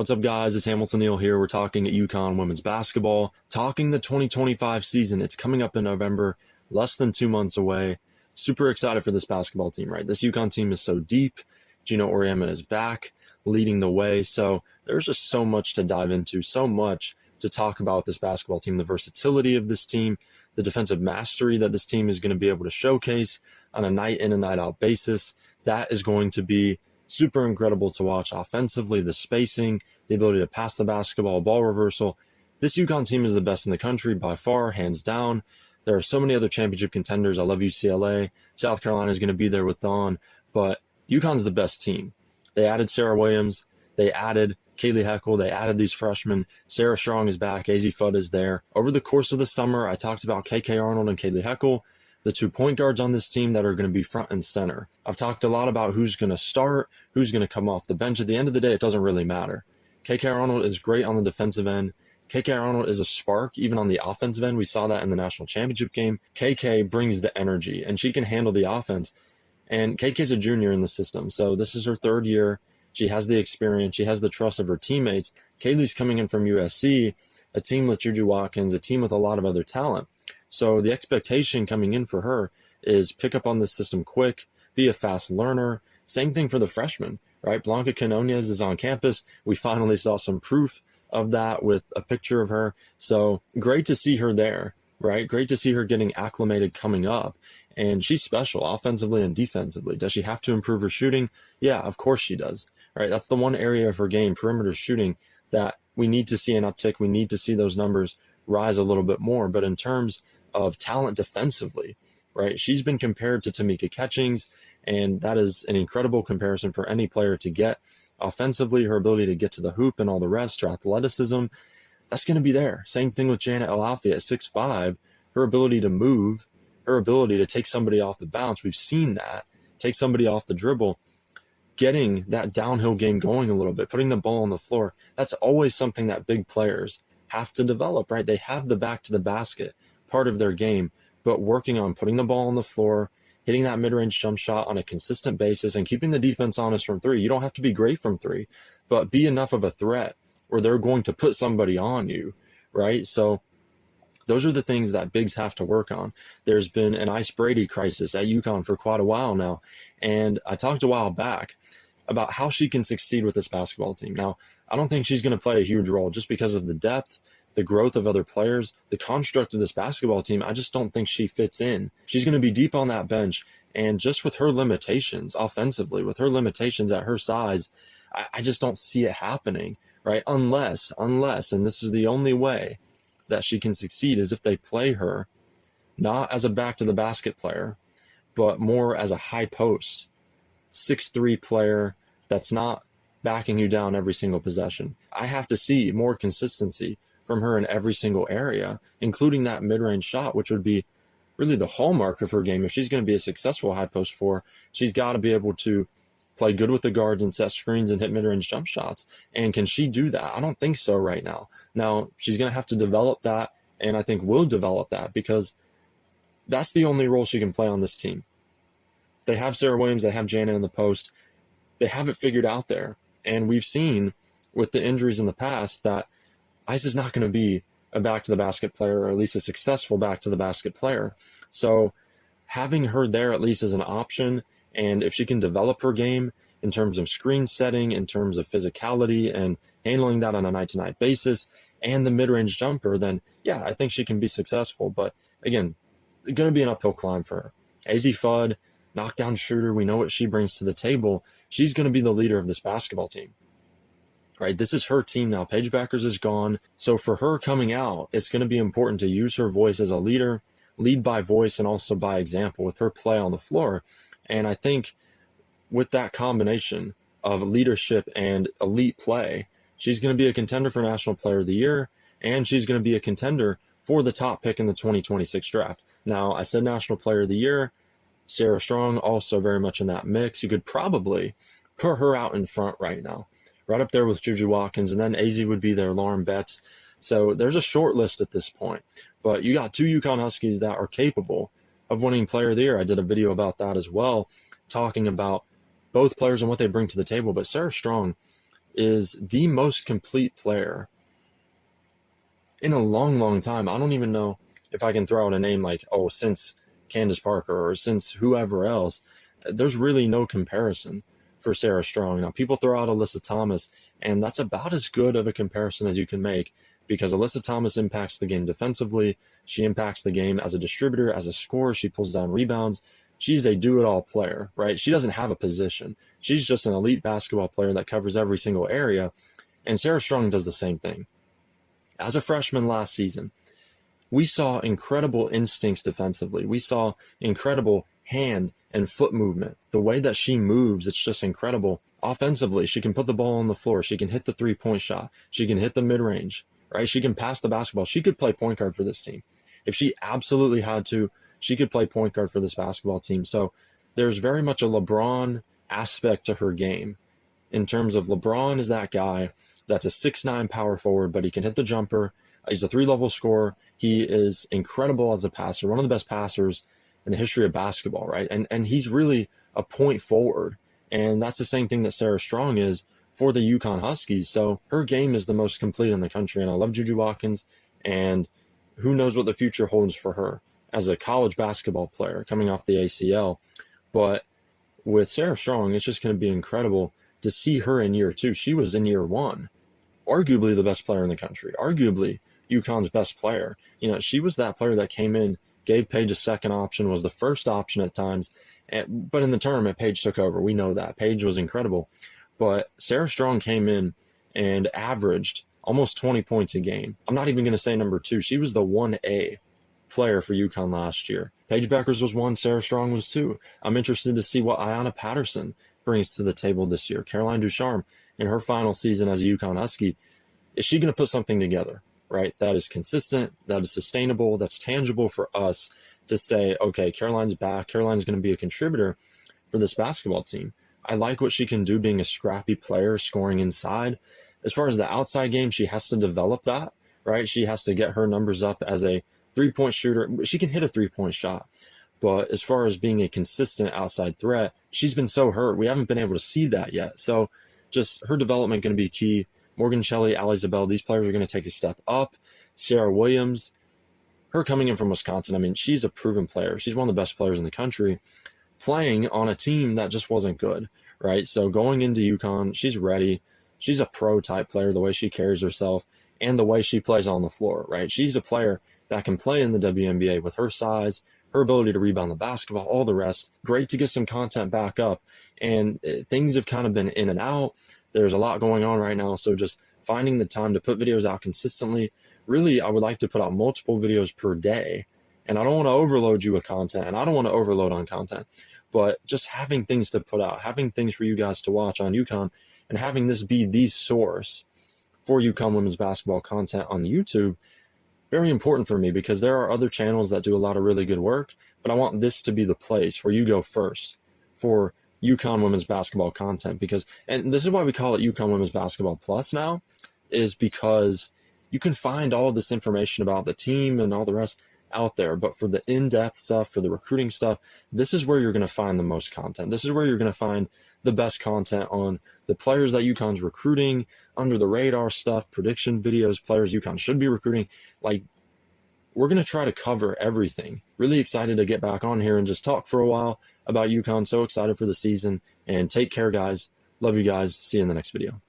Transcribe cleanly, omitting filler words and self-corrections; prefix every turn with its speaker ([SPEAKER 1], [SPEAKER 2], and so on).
[SPEAKER 1] What's up, guys? It's Hamilton Neal here. We're talking at UConn women's basketball, talking the 2025 season. It's coming up in November, less than 2 months away. Super excited for this basketball team, right? This UConn team is so deep. Geno auriemma is back, leading the way. So there's just so much to dive into, so much to talk about with this basketball team, the versatility of this team, the defensive mastery that this team is going to be able to showcase on a night in and night out basis. That is going to be super incredible to watch offensively, the spacing, the ability to pass the basketball, ball reversal. This UConn team is the best in the country by far, hands down. There are so many other championship contenders. I love UCLA. South Carolina is going to be there with Dawn, but UConn's the best team. They added Sarah Williams. They added Kaylee Heckle. They added these freshmen. Sarah Strong is back. Azzi Fudd is there. Over the course of the summer, I talked about KK Arnold and Kaylee Heckle, the 2 point guards on this team that are going to be front and center. I've talked a lot about who's going to start, who's going to come off the bench. At the end of the day, it doesn't really matter. KK Arnold is great on the defensive end. KK Arnold is a spark even on the offensive end. We saw that in the national championship game. KK brings the energy, and she can handle the offense. And KK's a junior in the system, so this is her 3rd year. She has the experience. She has the trust of her teammates. Kaylee's coming in from USC, a team with Juju Watkins, a team with a lot of other talent. So the expectation coming in for her is pick up on the system quick, be a fast learner. Same thing for the freshmen, right? Blanca Canonez is on campus. We finally saw some proof of that with a picture of her. So great to see her there, right? Great to see her getting acclimated coming up. And she's special offensively and defensively. Does she have to improve her shooting? Yeah, of course she does, right? That's the one area of her game, perimeter shooting, that we need to see an uptick. We need to see those numbers rise a little bit more. But in terms of talent defensively, right? She's been compared to Tamika Catchings, and that is an incredible comparison for any player to get. Offensively, her ability to get to the hoop and all the rest, her athleticism, that's going to be there. Same thing with Janet Alafia at 6'5", her ability to move, her ability to take somebody off the bounce. We've seen that. Take somebody off the dribble, getting that downhill game going a little bit, putting the ball on the floor. That's always something that big players have to develop, right? They have the back to the basket part of their game, but working on putting the ball on the floor, hitting that mid-range jump shot on a consistent basis, and keeping the defense honest from 3. You don't have to be great from 3, but be enough of a threat where they're going to put somebody on you, right? So those are the things that bigs have to work on. There's been an Ice Brady crisis at UConn for quite a while now, and I talked a while back about how she can succeed with this basketball team. Now, I don't think she's going to play a huge role just because of the depth, the growth of other players, the construct of this basketball team. I just don't think she fits in. She's going to be deep on that bench, and just with her limitations offensively, with her limitations at her size, I just don't see it happening, right? Unless, and this is the only way that she can succeed, is if they play her not as a back-to-the-basket player, but more as a high post, 6'3" player that's not backing you down every single possession. I have to see more consistency from her in every single area, including that mid-range shot, which would be really the hallmark of her game. If she's going to be a successful high post 4, she's got to be able to play good with the guards and set screens and hit mid-range jump shots. And can she do that? I don't think so right now. Now, she's going to have to develop that, and I think will develop that, because that's the only role she can play on this team. They have Sarah Williams, they have Jana in the post. They have it figured out there. And we've seen with the injuries in the past that Ice is not going to be a back-to-the-basket player, or at least a successful back-to-the-basket player. So having her there at least as an option, and if she can develop her game in terms of screen setting, in terms of physicality and handling that on a night-to-night basis, and the mid-range jumper, then yeah, I think she can be successful. But again, it's going to be an uphill climb for her. Azzi Fudd, knockdown shooter, we know what she brings to the table. She's going to be the leader of this basketball team. Right, this is her team now. Paige Bueckers is gone. So for her coming out, it's going to be important to use her voice as a leader, lead by voice and also by example with her play on the floor. And I think with that combination of leadership and elite play, she's going to be a contender for National Player of the Year, and she's going to be a contender for the top pick in the 2026 draft. Now, I said National Player of the Year. Sarah Strong also very much in that mix. You could probably put her out in front right now, right up there with Juju Watkins, and then Azzi would be there, Lauren Betts. So there's a short list at this point. But you got 2 UConn Huskies that are capable of winning Player of the Year. I did a video about that as well, talking about both players and what they bring to the table. But Sarah Strong is the most complete player in a long, long time. I don't even know if I can throw out a name like, oh, since Candace Parker or since whoever else. There's really no comparison for Sarah Strong. Now, people throw out Alyssa Thomas, and that's about as good of a comparison as you can make, because Alyssa Thomas impacts the game defensively. She impacts the game as a distributor, as a scorer. She pulls down rebounds. She's a do-it-all player, right? She doesn't have a position. She's just an elite basketball player that covers every single area, and Sarah Strong does the same thing. As a freshman last season, we saw incredible instincts defensively. We saw incredible hand and foot movement. The way that she moves, it's just incredible. Offensively, she can put the ball on the floor. She can hit the three-point shot. She can hit the mid-range, right? She can pass the basketball. She could play point guard for this team. If she absolutely had to, she could play point guard for this basketball team. So there's very much a LeBron aspect to her game, in terms of LeBron is that guy that's a 6'9" power forward, but he can hit the jumper. He's a 3-level scorer. He is incredible as a passer, one of the best passers in the history of basketball, right? And he's really a point forward. And that's the same thing that Sarah Strong is for the UConn Huskies. So her game is the most complete in the country. And I love Juju Watkins, and who knows what the future holds for her as a college basketball player coming off the ACL. But with Sarah Strong, it's just going to be incredible to see her in year 2. She was in year 1, arguably the best player in the country, arguably UConn's best player. You know, she was that player that came in, gave Paige a second option, was the first option at times. But in the tournament, Paige took over. We know that. Paige was incredible. But Sarah Strong came in and averaged almost 20 points a game. I'm not even going to say number 2. She was the 1A player for UConn last year. Paige Beckers was 1, Sarah Strong was 2. I'm interested to see what Ayanna Patterson brings to the table this year. Caroline Ducharme, in her final season as a UConn Husky, is she going to put something together, right? That is consistent, that is sustainable, that's tangible for us to say, okay, Caroline's back. Caroline's going to be a contributor for this basketball team. I like what she can do being a scrappy player, scoring inside. As far as the outside game, she has to develop that, right? She has to get her numbers up as a three-point shooter. She can hit a three-point shot. But as far as being a consistent outside threat, she's been so hurt. We haven't been able to see that yet. So just her development going to be key. Morgan Shelley, Ali Zabel, these players are going to take a step up. Sarah Williams, her coming in from Wisconsin, I mean, she's a proven player. She's one of the best players in the country, playing on a team that just wasn't good, right? So going into UConn, she's ready. She's a pro-type player, the way she carries herself and the way she plays on the floor, right? She's a player that can play in the WNBA with her size, her ability to rebound the basketball, all the rest. Great to get some content back up. And things have kind of been in and out. There's a lot going on right now. So just finding the time to put videos out consistently. Really, I would like to put out multiple videos per day. And I don't want to overload you with content, and I don't want to overload on content. But just having things to put out, having things for you guys to watch on UConn, and having this be the source for UConn women's basketball content on YouTube, very important for me, because there are other channels that do a lot of really good work, but I want this to be the place where you go first for UConn women's basketball content. Because, and this is why we call it UConn Women's Basketball Plus now, is because you can find all this information about the team and all the rest out there. But for the in-depth stuff, for the recruiting stuff, this is where you're going to find the most content. This is where you're going to find the best content on the players that UConn's recruiting, under the radar stuff, prediction videos, players UConn should be recruiting. Like, we're going to try to cover everything. Really excited to get back on here and just talk for a while about UConn. So excited for the season. And take care, guys. Love you guys. See you in the next video.